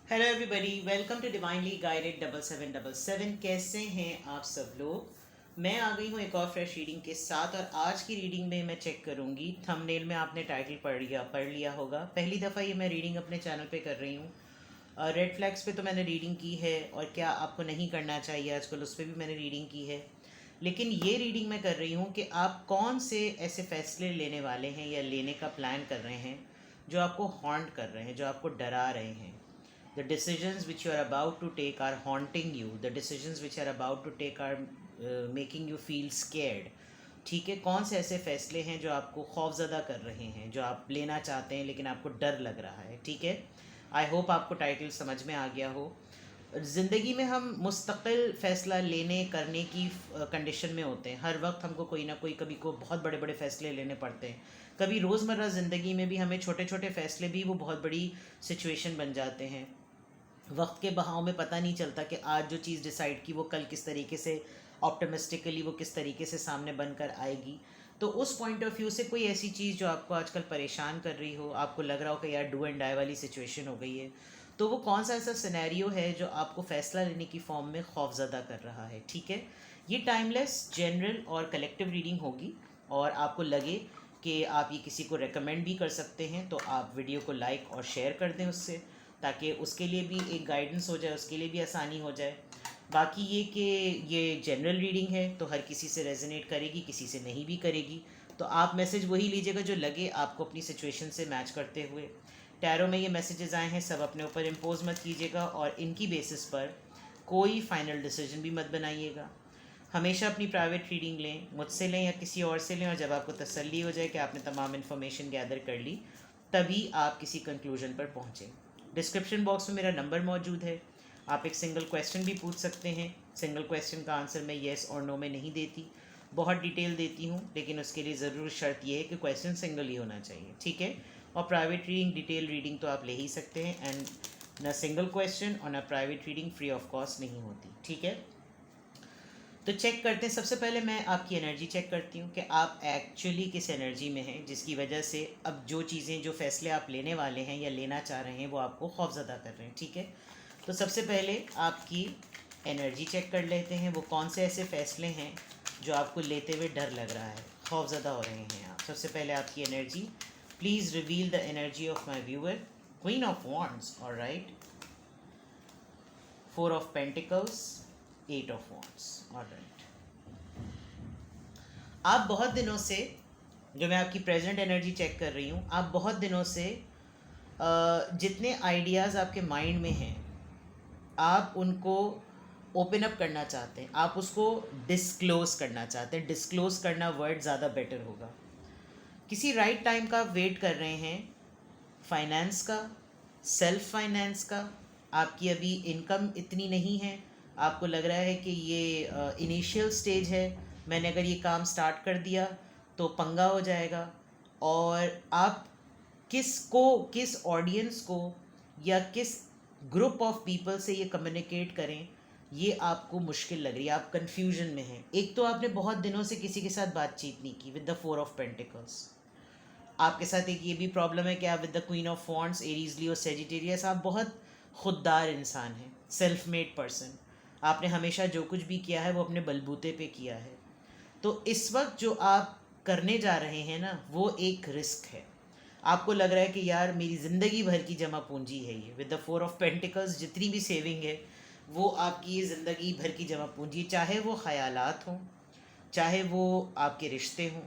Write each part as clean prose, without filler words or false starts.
Hello everybody, welcome to divinely guided 7777। कैसे हैं आप सब लोग। मैं आ गई हूँ एक और फ्रेश रीडिंग के साथ। और आज की रीडिंग में मैं चेक करूँगी, थंबनेल में आपने टाइटल पढ़ लिया होगा। पहली दफ़ा ये मैं रीडिंग अपने चैनल पे कर रही हूँ। रेड फ्लैग्स पे तो मैंने रीडिंग की है, और क्या आपको नहीं करना चाहिए आजकल, उस पर भी मैंने रीडिंग की है। लेकिन ये रीडिंग मैं कर रही हूँ कि आप कौन से ऐसे फैसले लेने वाले हैं या लेने का प्लान कर रहे हैं जो आपको हॉन्ट कर रहे हैं, जो आपको डरा रहे हैं। The decisions which you are about to take are haunting you. The decisions which you are about to take are making you feel scared. ठीक है, कौन से ऐसे फैसले हैं जो आपको खौफज़दा कर रहे हैं, जो आप लेना चाहते हैं लेकिन आपको डर लग रहा है। ठीक है, आई होप आपको टाइटल समझ में आ गया हो। ज़िंदगी में हम मुस्तकिल फ़ैसला लेने करने की कंडीशन में होते हैं। हर वक्त हमको कोई ना कोई, कभी को बहुत बड़े बड़े फ़ैसले लेने पड़ते हैं। कभी रोज़मर्रा ज़िंदगी में भी हमें छोटे छोटे फ़ैसले भी वो बहुत बड़ी सिचुएशन बन जाते हैं। वक्त के बहाव में पता नहीं चलता कि आज जो चीज़ डिसाइड की वो कल किस तरीके से ऑप्टिमिस्टिकली वो किस तरीके से सामने बनकर आएगी। तो उस पॉइंट ऑफ व्यू से कोई ऐसी चीज़ जो आपको आजकल परेशान कर रही हो, आपको लग रहा हो कि यार डू एंड डाई वाली सिचुएशन हो गई है, तो वो कौन सा ऐसा सिनेरियो है जो आपको फ़ैसला लेने की फॉर्म में खौफज़दा कर रहा है। ठीक है, ये टाइमलेस, जनरल और कलेक्टिव रीडिंग होगी। और आपको लगे कि आप ये किसी को रेकमेंड भी कर सकते हैं तो आप वीडियो को लाइक और शेयर कर दें उससे, ताकि उसके लिए भी एक गाइडेंस हो जाए, उसके लिए भी आसानी हो जाए। बाकी ये कि ये जनरल रीडिंग है तो हर किसी से रेजोनेट करेगी, किसी से नहीं भी करेगी। तो आप मैसेज वही लीजिएगा जो लगे आपको अपनी सिचुएशन से मैच करते हुए। टैरो में ये मैसेजेस आए हैं, सब अपने ऊपर इम्पोज मत कीजिएगा और इनकी बेसिस पर कोई फाइनल डिसीजन भी मत बनाइएगा। हमेशा अपनी प्राइवेट रीडिंग लें, मुझसे लें या किसी और से लें, और जब आपको तसल्ली हो जाए कि आपने तमाम इन्फॉर्मेशन गैदर कर ली, तभी आप किसी कंक्लूजन पर पहुँचें। डिस्क्रिप्शन बॉक्स में मेरा नंबर मौजूद है, आप एक सिंगल क्वेश्चन भी पूछ सकते हैं। सिंगल क्वेश्चन का आंसर मैं येस और नो में नहीं देती, बहुत डिटेल देती हूँ, लेकिन उसके लिए ज़रूर शर्त यह है कि क्वेश्चन सिंगल ही होना चाहिए। ठीक है, और प्राइवेट रीडिंग, डिटेल रीडिंग तो आप ले ही सकते हैं। एंड ना सिंगल क्वेश्चन और ना private reading free of cost नहीं होती। ठीक है, तो चेक करते हैं। सबसे पहले मैं आपकी एनर्जी चेक करती हूँ कि आप एक्चुअली किस एनर्जी में हैं, जिसकी वजह से अब जो चीज़ें, जो फैसले आप लेने वाले हैं या लेना चाह रहे हैं वो आपको खौफज़दा कर रहे हैं। ठीक है, तो सबसे पहले आपकी एनर्जी चेक कर लेते हैं। वो कौन से ऐसे फ़ैसले हैं जो आपको लेते हुए डर लग रहा है, खौफज़दा हो रहे हैं आप। सबसे पहले आपकी energy, please reveal the energy of my viewer. Queen of wands, alright, four of pentacles, eight of wands, alright. आप बहुत दिनों से, जो मैं आपकी प्रेजेंट एनर्जी चेक कर रही हूँ, आप बहुत दिनों से जितने आइडियाज़ आपके माइंड में हैं आप उनको ओपन अप करना चाहते हैं, आप उसको डिस्क्लोज करना चाहते हैं। डिस्क्लोज करना वर्ड ज़्यादा बेटर होगा। किसी राइट टाइम का वेट कर रहे हैं, फाइनेंस का, सेल्फ फाइनेंस का। आपकी अभी इनकम इतनी नहीं है, आपको लग रहा है कि ये इनिशियल स्टेज है, मैंने अगर ये काम स्टार्ट कर दिया तो पंगा हो जाएगा। और आप किस ऑडियंस को या किस ग्रुप ऑफ पीपल से ये कम्युनिकेट करें, ये आपको मुश्किल लग रही है, आप कन्फ्यूजन में हैं। एक तो आपने बहुत दिनों से किसी के साथ बातचीत नहीं की, with the four of pentacles. आपके साथ एक ये भी प्रॉब्लम है कि आप with the queen of wands, Aries, Leo, Sagittarius, आप बहुत खुददार इंसान हैं, सेल्फ मेड पर्सन। आपने हमेशा जो कुछ भी किया है वो अपने बलबूते पे किया है। तो इस वक्त जो आप करने जा रहे हैं ना, वो एक रिस्क है। आपको लग रहा है कि यार मेरी ज़िंदगी भर की जमा पूंजी है ये, with the four of pentacles, जितनी भी सेविंग है वो आपकी ये ज़िंदगी भर की जमा पूंजी, चाहे वो ख़यालात हों, चाहे वो आपके रिश्ते हों,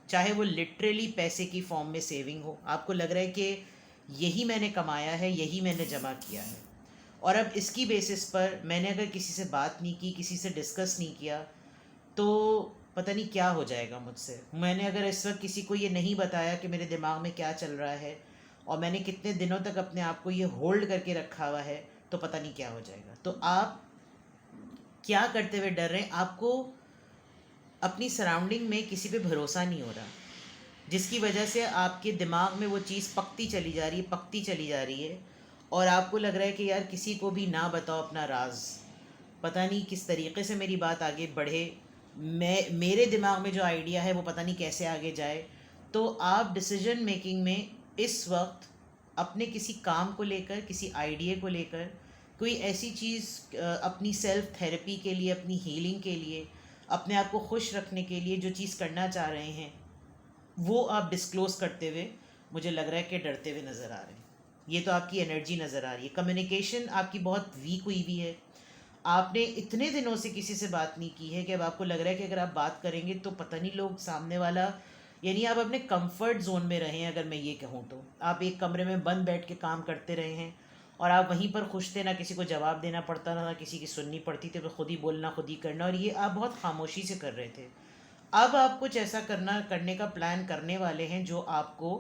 चाहे वो लिटरली पैसे की फॉर्म में सेविंग हो। आपको लग रहा है कि यही मैंने कमाया है, यही मैंने जमा किया है, और अब इसकी बेसिस पर मैंने अगर किसी से बात नहीं की, किसी से डिस्कस नहीं किया, तो पता नहीं क्या हो जाएगा मुझसे। मैंने अगर इस वक्त किसी को ये नहीं बताया कि मेरे दिमाग में क्या चल रहा है, और मैंने कितने दिनों तक अपने आप को ये होल्ड करके रखा हुआ है, तो पता नहीं क्या हो जाएगा। तो आप क्या करते हुए डर रहे हैं, आपको अपनी सराउंडिंग में किसी पे भरोसा नहीं हो रहा, जिसकी वजह से आपके दिमाग में वो चीज़ पकती चली जा रही है, पकती चली जा रही है। और आपको लग रहा है कि यार किसी को भी ना बताओ अपना राज, पता नहीं किस तरीके से मेरी बात आगे बढ़े, मेरे दिमाग में जो आइडिया है वो पता नहीं कैसे आगे जाए। तो आप डिसीजन मेकिंग में इस वक्त अपने किसी काम को लेकर, किसी आइडिया को लेकर, कोई ऐसी चीज़ अपनी सेल्फ थेरेपी के लिए, अपनी हीलिंग के लिए, अपने आप को खुश रखने के लिए जो चीज़ करना चाह रहे हैं, वो आप डिस्क्लोज़ करते हुए मुझे लग रहा है कि डरते हुए नज़र आ रहे हैं। ये तो आपकी एनर्जी नज़र आ रही है। कम्युनिकेशन आपकी बहुत वीक हुई हुई है। आपने इतने दिनों से किसी से बात नहीं की है कि अब आपको लग रहा है कि अगर आप बात करेंगे तो पता नहीं लोग सामने वाला, यानी आप अपने कंफर्ट जोन में रहे हैं। अगर मैं ये कहूँ तो आप एक कमरे में बंद बैठ के काम करते रहे हैं और आप वहीं पर खुश थे, ना किसी को जवाब देना पड़ता ना किसी की सुननी पड़ती थी, तो खुद ही बोलना खुद ही करना, और ये आप बहुत खामोशी से कर रहे थे। अब आप कुछ ऐसा करने का प्लान करने वाले हैं जो आपको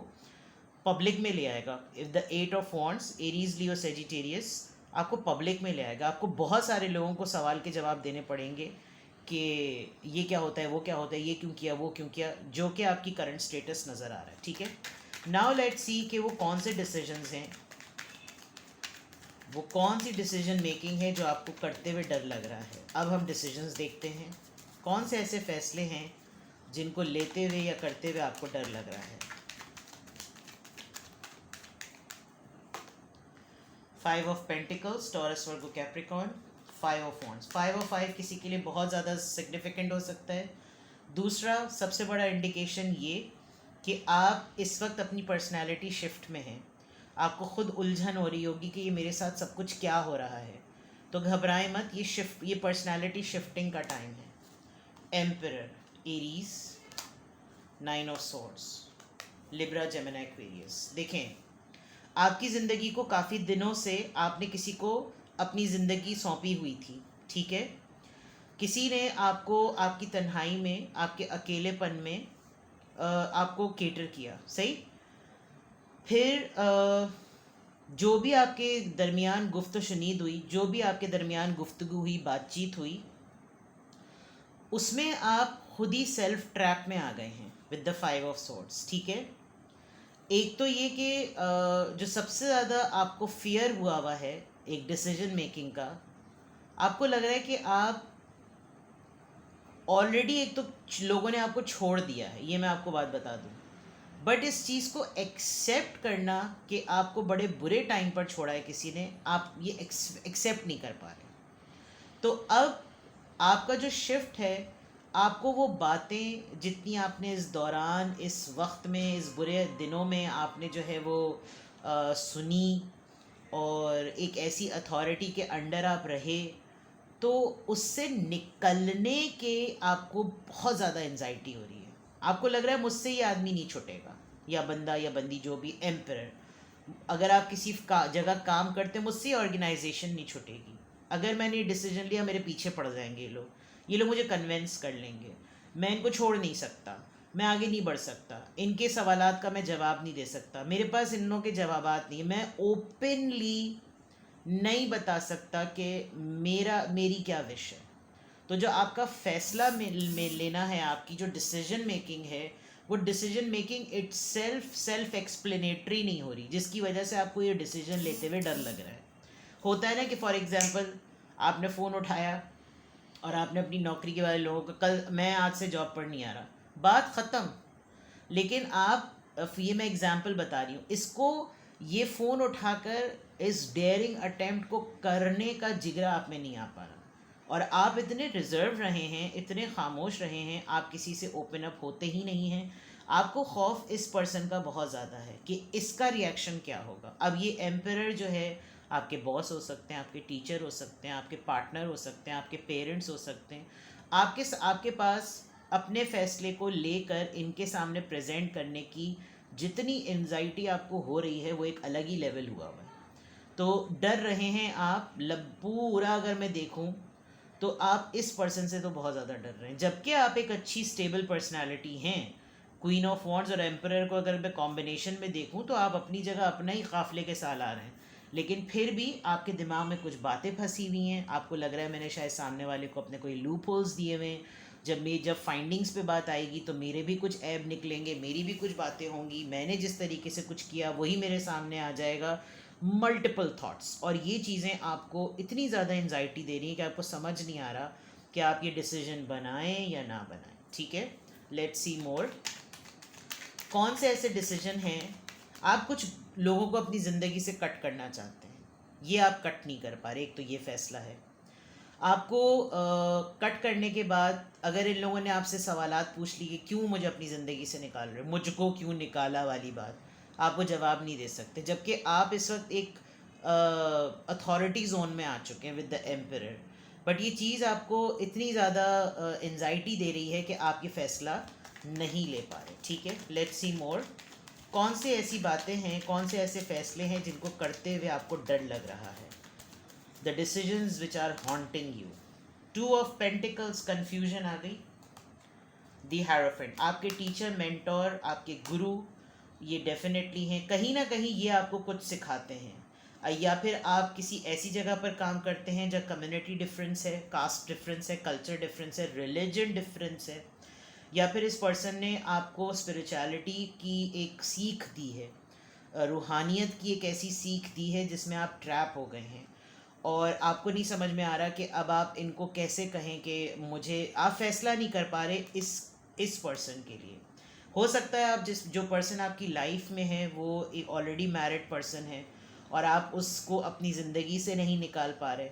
पब्लिक में ले आएगा। If the 8 of wands, Aries, Leo, Sagittarius, आपको पब्लिक में ले आएगा। आपको बहुत सारे लोगों को सवाल के जवाब देने पड़ेंगे कि ये क्या होता है, वो क्या होता है, ये क्यों किया, वो क्यों किया, जो कि आपकी करंट स्टेटस नज़र आ रहा है। ठीक है, नाउ लेट्स सी कि वो कौन से डिसीजंस हैं, वो कौन सी डिसीजन मेकिंग है जो आपको करते हुए डर लग रहा है। अब हम डिसीजंस देखते हैं, कौन से ऐसे फैसले हैं जिनको लेते हुए या करते हुए आपको डर लग रहा है। 5 of pentacles, taurus, Virgo, Capricorn, 5 of wands. 5 of 5 किसी के लिए बहुत ज़्यादा सिग्निफिकेंट हो सकता है। दूसरा सबसे बड़ा इंडिकेशन ये कि आप इस वक्त अपनी पर्सनैलिटी शिफ्ट में हैं। आपको खुद उलझन हो रही होगी कि ये मेरे साथ सब कुछ क्या हो रहा है, तो घबराएं मत। ये पर्सनैलिटी शिफ्टिंग का टाइम है। Emperor, Aries, 9 of swords, Libra, Gemini, Aquarius. देखें, आपकी ज़िंदगी को काफ़ी दिनों से आपने किसी को अपनी ज़िंदगी सौंपी हुई थी। ठीक है, किसी ने आपको आपकी तन्हाई में, आपके अकेलेपन में आपको केटर किया, सही। फिर जो भी आपके दरमियान गुफ्त शनीद हुई, जो भी आपके दरमियान गुफ्तगू हुई, बातचीत हुई, उसमें आप खुद ही सेल्फ ट्रैप में आ गए हैं विद द 5 ऑफ सॉर्ड्स। ठीक है, एक तो ये कि जो सबसे ज़्यादा आपको फियर हुआ है एक डिसीजन मेकिंग का, आपको लग रहा है कि आप ऑलरेडी, एक तो लोगों ने आपको छोड़ दिया है, ये मैं आपको बात बता दूं, बट इस चीज़ को एक्सेप्ट करना कि आपको बड़े बुरे टाइम पर छोड़ा है किसी ने, आप ये एक्सेप्ट नहीं कर पा रहे। तो अब आपका जो शिफ्ट है, आपको वो बातें जितनी आपने इस दौरान, इस वक्त में, इस बुरे दिनों में आपने जो है वो सुनी, और एक ऐसी अथॉरिटी के अंडर आप रहे, तो उससे निकलने के आपको बहुत ज़्यादा एंजाइटी हो रही है। आपको लग रहा है मुझसे ये आदमी नहीं छूटेगा, या बंदा या बंदी, जो भी। एम्परर, अगर आप किसी जगह काम करते, मुझसे ऑर्गेनाइजेशन नहीं छूटेगी। अगर मैंने ये डिसीजन लिया, मेरे पीछे पड़ जाएंगे ये लोग मुझे कन्विंस कर लेंगे, मैं इनको छोड़ नहीं सकता, मैं आगे नहीं बढ़ सकता, इनके सवालात का मैं जवाब नहीं दे सकता, मेरे पास इन लोगों के जवाबात नहीं है, मैं ओपनली नहीं बता सकता कि मेरी क्या विश है। तो जो आपका फैसला में लेना है, आपकी जो डिसीजन मेकिंग है, वो डिसीजन मेकिंग सेल्फ एक्सप्लेनेटरी नहीं हो रही, जिसकी वजह से आपको ये डिसीजन लेते हुए डर लग रहा है। होता है ना कि फॉर एग्जांपल आपने फ़ोन उठाया और आपने अपनी नौकरी के वाले लोगों को, कल मैं आज से जॉब पर नहीं आ रहा, बात ख़त्म। लेकिन आप, ये मैं एग्जांपल बता रही हूँ, इसको, ये फ़ोन उठाकर इस डेयरिंग अटेम्प्ट को करने का जिगरा आप में नहीं आ पा रहा, और आप इतने रिजर्व रहे हैं, इतने खामोश रहे हैं, आप किसी से ओपन अप होते ही नहीं हैं। आपको खौफ इस पर्सन का बहुत ज़्यादा है कि इसका रिएक्शन क्या होगा। अब ये एम्परर जो है, आपके बॉस हो सकते हैं, आपके टीचर हो सकते हैं, आपके पार्टनर हो सकते हैं, आपके पेरेंट्स हो सकते हैं। आपके पास अपने फैसले को लेकर इनके सामने प्रेजेंट करने की जितनी एंजाइटी आपको हो रही है, वो एक अलग ही लेवल हुआ है। तो डर रहे हैं आप, पूरा अगर मैं देखूं तो आप इस पर्सन से तो बहुत ज़्यादा डर रहे हैं, जबकि आप एक अच्छी स्टेबल पर्सनालिटी हैं। क्वीन ऑफ वॉन्ड्स और एम्परर को अगर मैं कॉम्बिनेशन में देखूं तो आप अपनी जगह अपना ही काफ़िले के साल आ रहे हैं, लेकिन फिर भी आपके दिमाग में कुछ बातें फंसी हुई हैं। आपको लग रहा है मैंने शायद सामने वाले को अपने कोई लूप होल्स दिए हुए हैं, जब फाइंडिंग्स पे बात आएगी तो मेरे भी कुछ ऐब निकलेंगे, मेरी भी कुछ बातें होंगी, मैंने जिस तरीके से कुछ किया वही मेरे सामने आ जाएगा। मल्टीपल थॉट्स, और ये चीज़ें आपको इतनी ज़्यादा एंजाइटी दे रही हैं कि आपको समझ नहीं आ रहा कि आप ये डिसीजन बनाएं या ना बनाएं। ठीक है, लेट्स सी मोर। कौन से ऐसे डिसीजन हैं, आप कुछ लोगों को अपनी ज़िंदगी से कट करना चाहते हैं, ये आप कट नहीं कर पा रहे। एक तो ये फैसला है आपको। कट करने के बाद अगर इन लोगों ने आपसे सवालात पूछ लिए कि क्यों मुझे अपनी ज़िंदगी से निकाल रहे हो, मुझको क्यों निकाला वाली बात, आप वो जवाब नहीं दे सकते, जबकि आप इस वक्त एक अथॉरिटी जोन में आ चुके हैं विद द एम्परर। बट ये चीज़ आपको इतनी ज़्यादा एंजाइटी दे रही है कि आप ये फ़ैसला नहीं ले पा रहे। ठीक है, लेट्स सी मोर। कौन से ऐसी बातें हैं, कौन से ऐसे फ़ैसले हैं जिनको करते हुए आपको डर लग रहा है? The decisions which are haunting you. Two of pentacles, confusion आ गई। दी हेरोफेंट, आपके टीचर, मेंटोर, आपके गुरु, ये डेफिनेटली हैं। कहीं ना कहीं ये आपको कुछ सिखाते हैं, या फिर आप किसी ऐसी जगह पर काम करते हैं जहाँ कम्युनिटी डिफरेंस है, कास्ट डिफरेंस है, कल्चर डिफरेंस है, रिलीजन डिफरेंस है, या फिर इस पर्सन ने आपको स्पिरिचुअलिटी की एक सीख दी है, रूहानियत की एक ऐसी सीख दी है जिसमें आप ट्रैप हो गए हैं और आपको नहीं समझ में आ रहा कि अब आप इनको कैसे कहें कि मुझे, आप फैसला नहीं कर पा रहे इस पर्सन के लिए। हो सकता है आप जो पर्सन आपकी लाइफ में है वो एक ऑलरेडी मैरिड पर्सन है और आप उसको अपनी ज़िंदगी से नहीं निकाल पा रहे।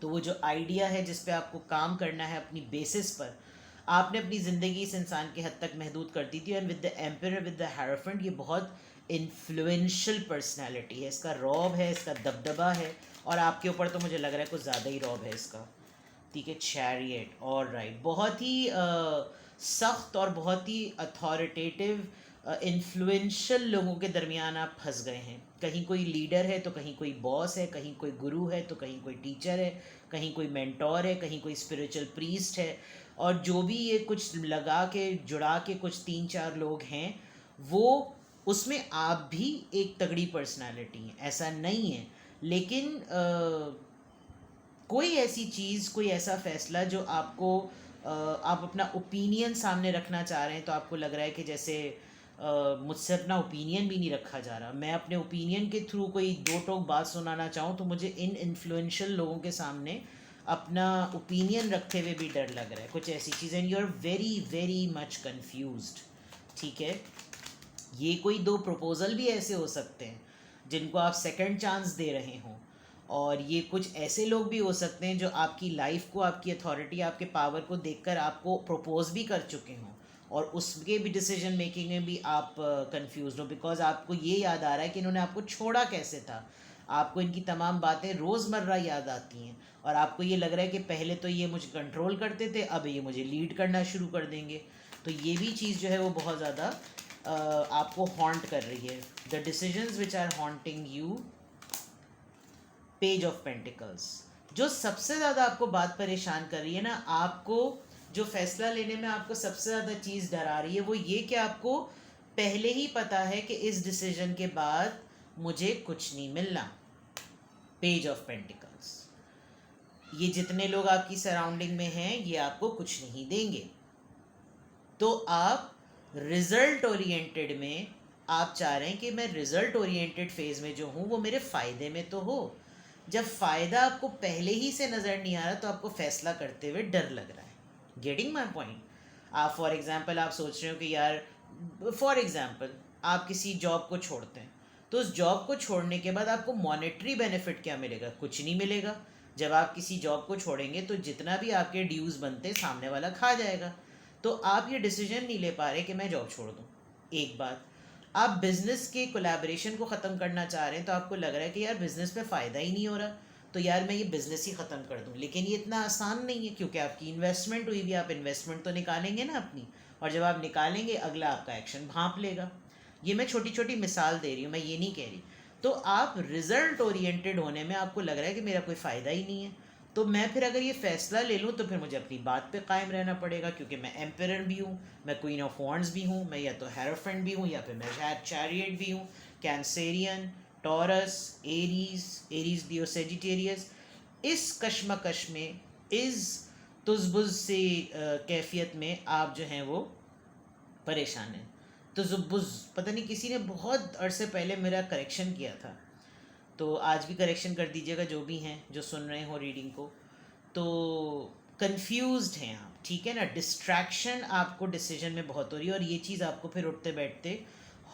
तो वो जो आइडिया है जिस पे आपको काम करना है अपनी बेसिस पर, आपने अपनी ज़िंदगी इस इंसान के हद तक महदूद कर दी थी। And with the emperor, with the hierophant, ये बहुत इन्फ्लुएंशियल पर्सनैलिटी है, इसका रौब है, इसका दबदबा है, और आपके ऊपर तो मुझे लग रहा है कुछ ज़्यादा ही रौब है इसका। ठीक है, चैरियट, और राइट, बहुत ही सख्त और बहुत ही अथॉरिटेटिव इन्फ्लुएंशियल लोगों के दरमियान आप फंस गए हैं। कहीं कोई लीडर है तो कहीं कोई बॉस है, कहीं कोई गुरु है तो कहीं कोई टीचर है, कहीं कोई मेंटोर है, कहीं कोई स्पिरिचुअल प्रीस्ट है, और जो भी ये कुछ लगा के जुड़ा के कुछ 3-4 लोग हैं, वो उसमें आप भी एक तगड़ी पर्सनालिटी हैं, ऐसा नहीं है। लेकिन कोई ऐसी चीज़, कोई ऐसा फैसला जो आपको आप अपना ओपिनियन सामने रखना चाह रहे हैं, तो आपको लग रहा है कि जैसे मुझसे अपना ओपिनियन भी नहीं रखा जा रहा, मैं अपने ओपिनियन के थ्रू कोई दो टोक बात सुनाना चाहूँ तो मुझे इन इन्फ्लुएंशियल लोगों के सामने अपना ओपिनियन रखते हुए भी डर लग रहा है, कुछ ऐसी चीज़ें। You are very very much confused. ठीक है, ये कोई 2 प्रपोज़ल भी ऐसे हो सकते हैं जिनको आप सेकंड चांस दे रहे हों, और ये कुछ ऐसे लोग भी हो सकते हैं जो आपकी लाइफ को, आपकी अथॉरिटी, आपके पावर को देखकर आपको प्रपोज भी कर चुके हों, और उसके भी डिसीजन मेकिंग में भी आप कंफ्यूज हो, बिकॉज आपको ये याद आ रहा है कि इन्होंने आपको छोड़ा कैसे था। आपको इनकी तमाम बातें रोज़मर्रा याद आती हैं, और आपको ये लग रहा है कि पहले तो ये मुझे कंट्रोल करते थे, अब ये मुझे लीड करना शुरू कर देंगे। तो ये भी चीज़ जो है वो बहुत ज़्यादा आपको हॉन्ट कर रही है। The decisions which are haunting you, page of pentacles. जो सबसे ज़्यादा आपको बात परेशान कर रही है ना, आपको जो फैसला लेने में आपको सबसे ज़्यादा चीज़ डरा रही है, वो ये कि आपको पहले ही पता है कि इस डिसीजन के बाद मुझे कुछ नहीं मिलना। पेज ऑफ पेंटिकल्स, ये जितने लोग आपकी सराउंडिंग में हैं ये आपको कुछ नहीं देंगे। तो आप रिजल्ट ओरिएंटेड में आप चाह रहे हैं कि मैं रिजल्ट ओरिएंटेड फेज में जो हूँ वो मेरे फ़ायदे में तो हो। जब फ़ायदा आपको पहले ही से नज़र नहीं आ रहा तो आपको फ़ैसला करते हुए डर लग रहा है। Getting my point? आप फॉर एग्ज़ाम्पल आप सोच रहे हो कि यार, फॉर एग्ज़ाम्पल आप किसी जॉब को छोड़ते हैं, तो उस जॉब को छोड़ने के बाद आपको मॉनेटरी बेनिफिट क्या मिलेगा? कुछ नहीं मिलेगा। जब आप किसी जॉब को छोड़ेंगे तो जितना भी आपके ड्यूज़ बनते सामने वाला खा जाएगा। तो आप ये डिसीजन नहीं ले पा रहे कि मैं जॉब छोड़ दूँ। एक बात, आप बिज़नेस के कोलैबोरेशन को ख़त्म करना चाह रहे हैं, तो आपको लग रहा है कि यार बिज़नेस में फ़ायदा ही नहीं हो रहा, तो यार मैं ये बिज़नेस ही ख़त्म कर दूँ। लेकिन ये इतना आसान नहीं है, क्योंकि आपकी इन्वेस्टमेंट हुई भी, आप इन्वेस्टमेंट तो निकालेंगे ना अपनी, और जब आप निकालेंगे अगला आपका एक्शन भांप लेगा। ये मैं छोटी छोटी मिसाल दे रही हूँ, मैं ये नहीं कह रही। तो आप रिज़ल्ट ओरिएंटेड होने में आपको लग रहा है कि मेरा कोई फ़ायदा ही नहीं है, तो मैं फिर अगर ये फ़ैसला ले लूँ तो फिर मुझे अपनी बात पे कायम रहना पड़ेगा, क्योंकि मैं एम्परर भी हूँ, मैं क्वीन ऑफ वॉन्ड्स भी हूँ, मैं या तो हेरोफेंट भी हूँ, या फिर मैं शायद चैरियट भी हूँ, Cancerian, taurus, Aries Leo Sagittarius. इस कशमकश में, इस तुजबुज से कैफियत में आप जो हैं वो परेशान हैं। तुजबुज, पता नहीं किसी ने बहुत अरसे पहले मेरा करेक्शन किया था, तो आज भी करेक्शन कर दीजिएगा जो भी हैं, जो सुन रहे हो रीडिंग को। तो कंफ्यूज्ड हैं आप, ठीक है ना। डिस्ट्रैक्शन आपको डिसीजन में बहुत हो रही है, और ये चीज़ आपको फिर उठते बैठते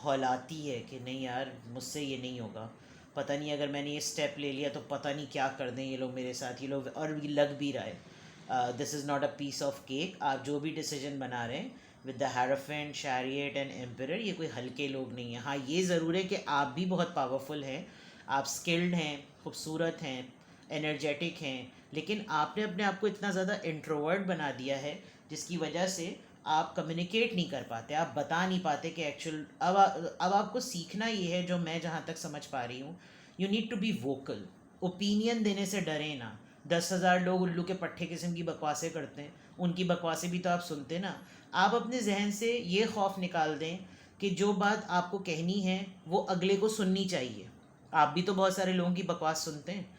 हौलाती है कि नहीं यार मुझसे ये नहीं होगा, पता नहीं अगर मैंने ये स्टेप ले लिया तो पता नहीं क्या कर दें ये लोग मेरे साथ, ये लोग, और ये लग भी रहा है। This is not a piece of cake. आप जो भी डिसीजन बना रहे हैं with the hierophant, chariot and emperor, ये कोई हल्के लोग नहीं हैं। हाँ ये ज़रूर है कि आप भी बहुत पावरफुल हैं, आप स्किल्ड हैं, खूबसूरत हैं, एनर्जेटिक हैं, लेकिन आपने अपने आप को इतना ज़्यादा इंट्रोवर्ट बना दिया है जिसकी वजह से आप कम्युनिकेट नहीं कर पाते, आप बता नहीं पाते कि एक्चुअल अब आपको सीखना ये है, जो मैं जहाँ तक समझ पा रही हूँ, you need to be vocal. Opinion देने से डरे ना। 10,000 लोग उल्लू के पट्टे किस्म की बकवासें करते हैं, उनकी बकवासें भी तो आप सुनते ना। आप अपने जहन से ये खौफ निकाल दें कि जो बात आपको कहनी है वो अगले को सुननी चाहिए। आप भी तो बहुत सारे लोगों की बकवास सुनते हैं,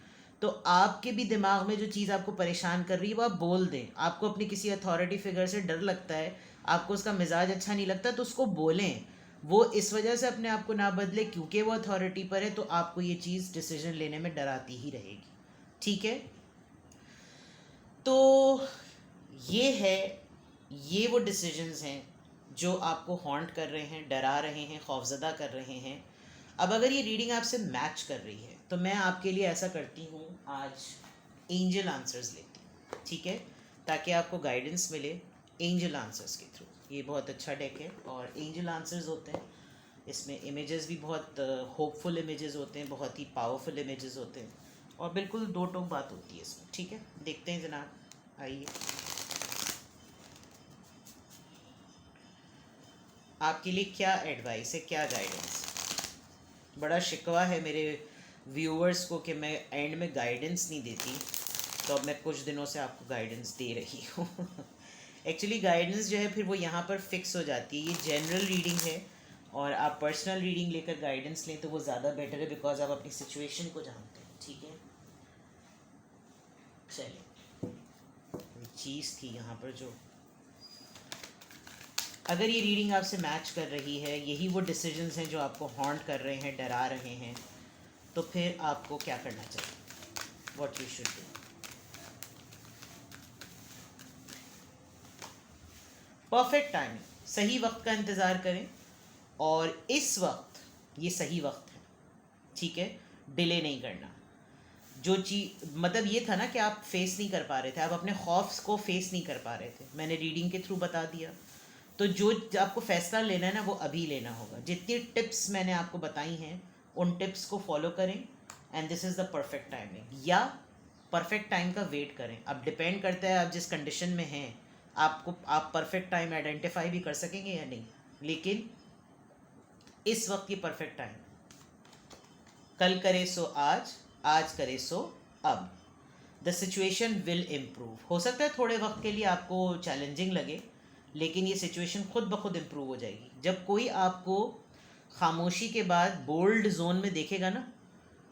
तो आपके भी दिमाग में जो चीज़ आपको परेशान कर रही है वो आप बोल दें। आपको अपनी किसी अथॉरिटी फिगर से डर लगता है, आपको उसका मिजाज अच्छा नहीं लगता, तो उसको बोलें। वो इस वजह से अपने आप को ना बदले क्योंकि वो अथॉरिटी पर है, तो आपको ये चीज़ डिसीजन लेने में डराती ही रहेगी। ठीक है, तो ये है, ये वो डिसीजंस हैं जो आपको हॉन्ट कर रहे हैं, डरा रहे हैं, खौफजदा कर रहे हैं। अब अगर ये रीडिंग आपसे मैच कर रही है तो मैं आपके लिए ऐसा करती हूँ, आज एंजल आंसर्स लेती हूँ, ठीक है, ताकि आपको गाइडेंस मिले एंजल आंसर्स के थ्रू। ये बहुत अच्छा डेक है और एंजल आंसर्स होते हैं, इसमें इमेजेस भी बहुत होपफुल इमेजेस होते हैं, बहुत ही पावरफुल इमेजेस होते हैं, और बिल्कुल दो टोक बात होती है इसमें। ठीक है, देखते हैं जनाब, आइए। आपके लिए क्या एडवाइस है, क्या गाइडेंस? बड़ा शिकवा है मेरे व्यूअर्स को कि मैं एंड में गाइडेंस नहीं देती, तो अब मैं कुछ दिनों से आपको गाइडेंस दे रही हूँ। एक्चुअली गाइडेंस जो है फिर वो यहाँ पर फिक्स हो जाती है। ये जनरल रीडिंग है और आप पर्सनल रीडिंग लेकर गाइडेंस लें तो वो ज़्यादा बेटर है, बिकॉज आप अपनी सिचुएशन को जानते हैं। ठीक है, चलिए, चीज़ थी यहाँ पर जो, अगर ये रीडिंग आपसे मैच कर रही है, यही वो डिसीजंस हैं जो आपको हॉन्ट कर रहे हैं, डरा रहे हैं, तो फिर आपको क्या करना चाहिए, what you should do. Perfect timing, सही वक्त का इंतज़ार करें, और इस वक्त ये सही वक्त है। ठीक है, डिले नहीं करना। जो चीज़ मतलब ये था ना कि आप फेस नहीं कर पा रहे थे, आप अपने खौफ को फेस नहीं कर पा रहे थे, मैंने रीडिंग के थ्रू बता दिया। तो जो आपको फैसला लेना है ना वो अभी लेना होगा। जितनी टिप्स मैंने आपको बताई हैं उन टिप्स को फॉलो करें, and this is the perfect timing. या परफेक्ट टाइम का वेट करें, अब डिपेंड करता है आप जिस कंडीशन में हैं, आप परफेक्ट टाइम आइडेंटिफाई भी कर सकेंगे या नहीं, लेकिन इस वक्त की परफेक्ट टाइम, कल करे सो आज, आज करे सो अब। The situation will improve. हो सकता है थोड़े वक्त के लिए आपको चैलेंजिंग लगे, लेकिन ये सिचुएशन खुद ब खुद इम्प्रूव हो जाएगी। जब कोई आपको खामोशी के बाद बोल्ड जोन में देखेगा ना,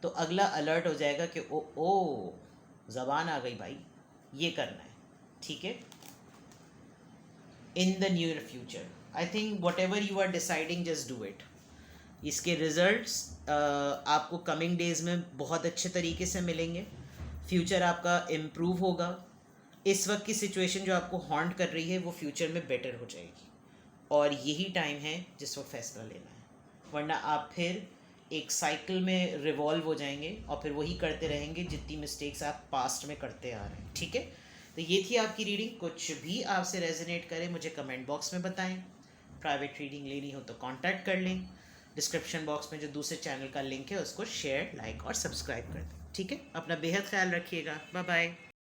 तो अगला अलर्ट हो जाएगा कि ओ ज़बान आ गई भाई, ये करना है। ठीक है, in the near future I think whatever you are deciding just do it. इसके रिजल्ट्स आपको कमिंग डेज़ में बहुत अच्छे तरीके से मिलेंगे, फ्यूचर आपका इम्प्रूव होगा। इस वक्त की सिचुएशन जो आपको हॉन्ट कर रही है वो फ्यूचर में बेटर हो जाएगी, और यही टाइम है जिस वक्त फैसला लेना है, वरना आप फिर एक साइकिल में रिवॉल्व हो जाएंगे और फिर वही करते रहेंगे जितनी मिस्टेक्स आप पास्ट में करते आ रहे हैं। ठीक है, तो ये थी आपकी रीडिंग। कुछ भी आपसे रेजोनेट करे मुझे कमेंट बॉक्स में बताएं। प्राइवेट रीडिंग लेनी हो तो कांटेक्ट कर लें। डिस्क्रिप्शन बॉक्स में जो दूसरे चैनल का लिंक है उसको शेयर, लाइक और सब्सक्राइब कर दें। ठीक है, अपना बेहद ख्याल रखिएगा। Bye bye.